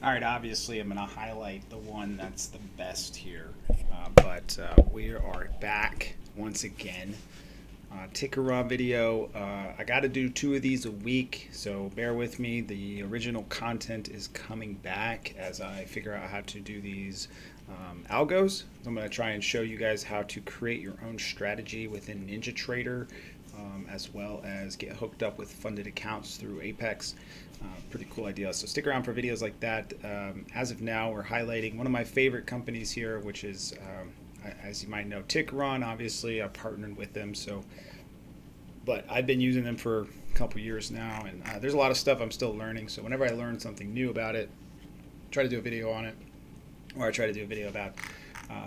All right, obviously, I'm going to highlight the one that's the best here. But we are back once again. Ticker Raw video. I got to do two of these a week, so bear with me. The original content is coming back as I figure out how to do these algos. I'm going to try and show you guys how to create your own strategy within NinjaTrader, as well as get hooked up with funded accounts through Apex. Pretty cool idea. So stick around for videos like that. As of now, we're highlighting one of my favorite companies here, which is, as you might know, Tickeron. Obviously, I partnered with them, but I've been using them for a couple years now, and there's a lot of stuff I'm still learning. So whenever I learn something new about it, try to do a video on it, or I try to do a video about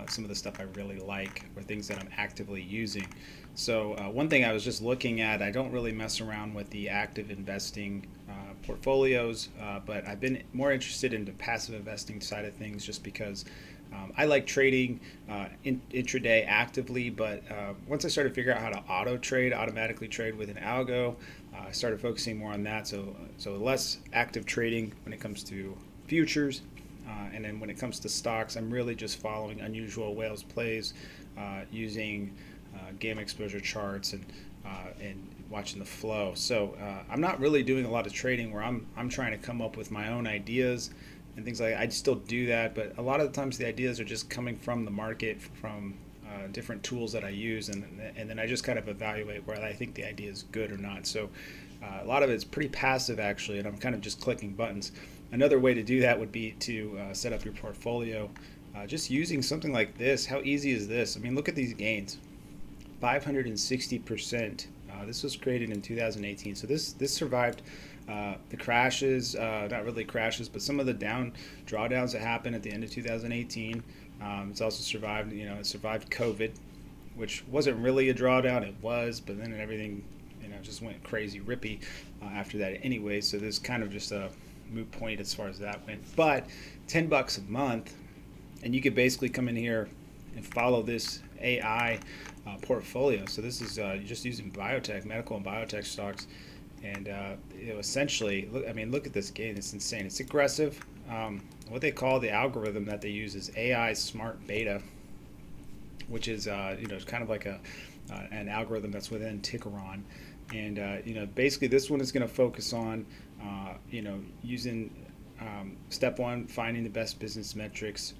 some of the stuff I really like or things that I'm actively using. So one thing I was just looking at, I don't really mess around with the active investing portfolios, but I've been more interested in the passive investing side of things just because I like trading intraday actively, but once I started to figure out how to automatically trade with an algo, I started focusing more on that. So less active trading when it comes to futures, and then when it comes to stocks, I'm really just following unusual whales plays, using game exposure charts and watching the flow. So I'm not really doing a lot of trading where I'm trying to come up with my own ideas and things like that. I still do that, but a lot of the times the ideas are just coming from the market, from different tools that I use, and then I just kind of evaluate whether I think the idea is good or not. So a lot of it's pretty passive actually, and I'm kind of just clicking buttons. Another way to do that would be to set up your portfolio just using something like this. How easy is this? I mean, look at these gains, 560%. This was created in 2018, so this survived the crashes, not really crashes, but some of the drawdowns that happened at the end of 2018. It's also survived, it survived COVID, which wasn't really a drawdown. It was, but then everything, just went crazy rippy after that anyway. So this is kind of just a moot point as far as that went. But $10 a month, and you could basically come in here and follow this AI portfolio. So this is just using medical and biotech stocks, and essentially, look at this gain. It's insane. It's aggressive. What they call the algorithm that they use is AI Smart Beta, which is it's kind of like an algorithm that's within Tickeron, and basically this one is going to focus on using step one, finding the best business metrics,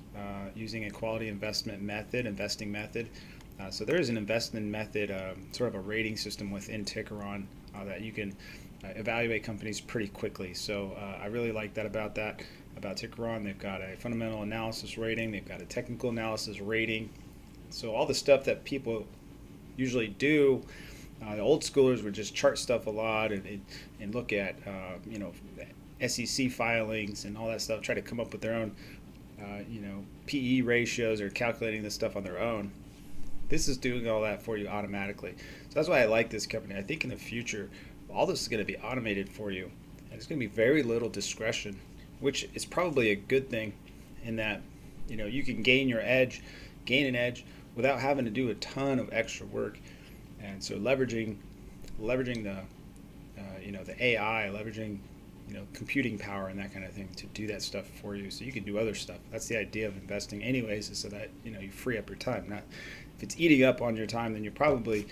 using a quality investing method. So there is an investment method, sort of a rating system within Tickeron that you can evaluate companies pretty quickly. So I really like that about Tickeron. They've got a fundamental analysis rating. They've got a technical analysis rating. So all the stuff that people usually do, the old schoolers would just chart stuff a lot and look at SEC filings and all that stuff, try to come up with their own PE ratios or calculating this stuff on their own. This is doing all that for you automatically. So that's why I like this company. I think in the future, all this is going to be automated for you. And there's going to be very little discretion, which is probably a good thing in that you can gain an edge without having to do a ton of extra work. And so leveraging the the AI, leveraging computing power and that kind of thing to do that stuff for you, so you can do other stuff. That's the idea of investing, anyways, is so that you free up your time. Not if it's eating up on your time, then you probably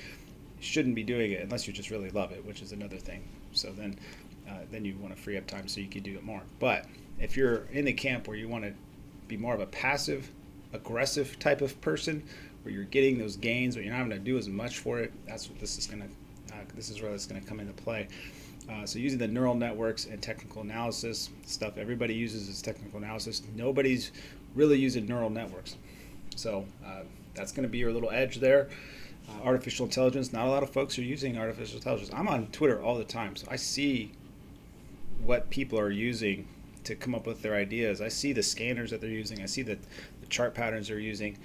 shouldn't be doing it unless you just really love it, which is another thing. So then you want to free up time so you can do it more. But if you're in the camp where you want to be more of a passive, aggressive type of person, where you're getting those gains, but you're not having to do as much for it, that's what this is going to. This is where it's going to come into play. So using the neural networks and technical analysis stuff, everybody uses is technical analysis. Nobody's really using neural networks. So that's going to be your little edge there. Artificial intelligence. Not a lot of folks are using artificial intelligence. I'm on Twitter all the time, so I see what people are using to come up with their ideas. I see the scanners that they're using. I see the chart patterns they're using.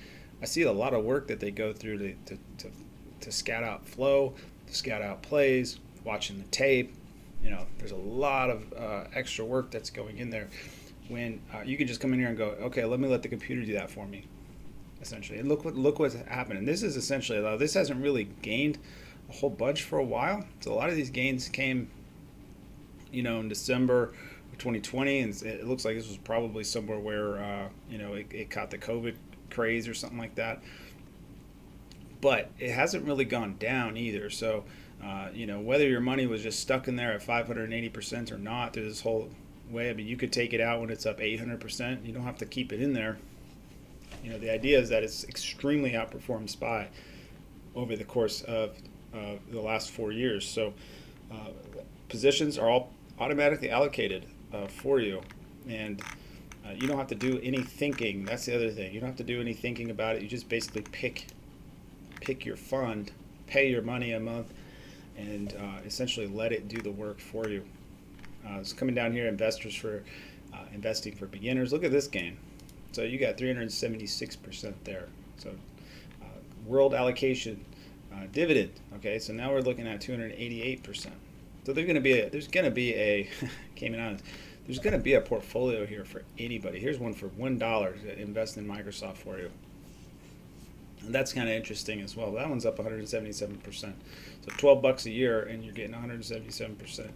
I see a lot of work that they go through to scout out flow, to scout out plays, watching the tape. There's a lot of extra work that's going in there when you can just come in here and go, okay, let me let the computer do that for me, essentially. And look what's happened. And this is essentially, this hasn't really gained a whole bunch for a while. So a lot of these gains came, in December 2020, and it looks like this was probably somewhere where it caught the COVID craze or something like that. But it hasn't really gone down either. So, whether your money was just stuck in there at 580% or not through this whole way, I mean, you could take it out when it's up 800%. You don't have to keep it in there. The idea is that it's extremely outperformed SPY over the course of the last 4 years. So, positions are all automatically allocated for you, and you don't have to do any thinking. That's the other thing. You don't have to do any thinking about it. You just basically pick your fund, pay your money a month, and essentially let it do the work for you. It's coming down here, investors for investing for beginners. Look at this gain. So you got 376% there. So world allocation dividend. Okay, so now we're looking at 288%. So there's going to be a came out. There's going to be a portfolio here for anybody. Here's one for $1 to invest in Microsoft for you. And that's kind of interesting as well. That one's up 177%. So $12 a year, and you're getting 177%.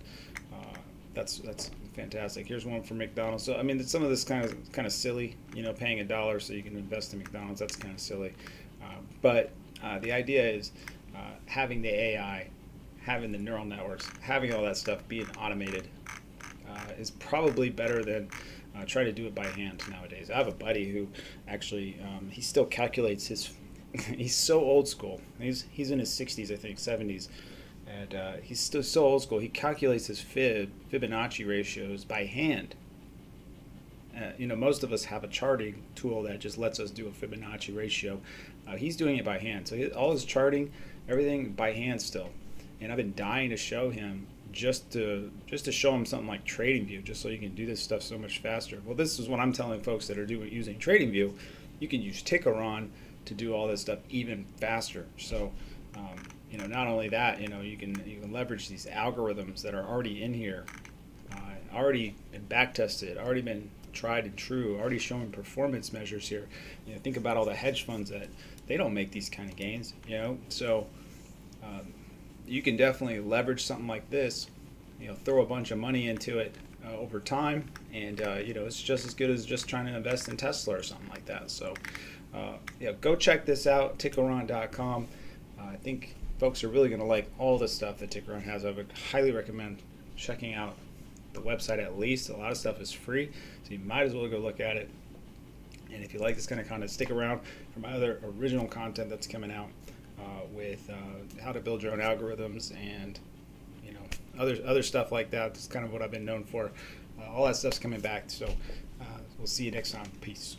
That's fantastic. Here's one for McDonald's. So I mean, some of this kind of silly. Paying $1 so you can invest in McDonald's. That's kind of silly. But the idea is having the AI, having the neural networks, having all that stuff being automated is probably better than trying to do it by hand nowadays. I have a buddy who actually he still calculates his. He's so old school. He's in his 60s, I think, 70s, and he's still so old school. He calculates his Fibonacci ratios by hand. Most of us have a charting tool that just lets us do a Fibonacci ratio. He's doing it by hand. So all his charting, everything by hand still. And I've been dying to show him just to show him something like TradingView, just so you can do this stuff so much faster. Well, this is what I'm telling folks that are using TradingView. You can use Tickeron to do all this stuff even faster. So, not only that, you can leverage these algorithms that are already in here, already been back tested, already been tried and true, already showing performance measures here. Think about all the hedge funds that they don't make these kind of gains. So you can definitely leverage something like this. Throw a bunch of money into it over time, and it's just as good as just trying to invest in Tesla or something like that. So go check this out, Tickeron.com. I think folks are really going to like all the stuff that Tickeron has. I would highly recommend checking out the website at least. A lot of stuff is free, so you might as well go look at it. And if you like this kind of content, stick around for my other original content that's coming out with how to build your own algorithms and other stuff like that. That's kind of what I've been known for. All that stuff's coming back. So we'll see you next time. Peace.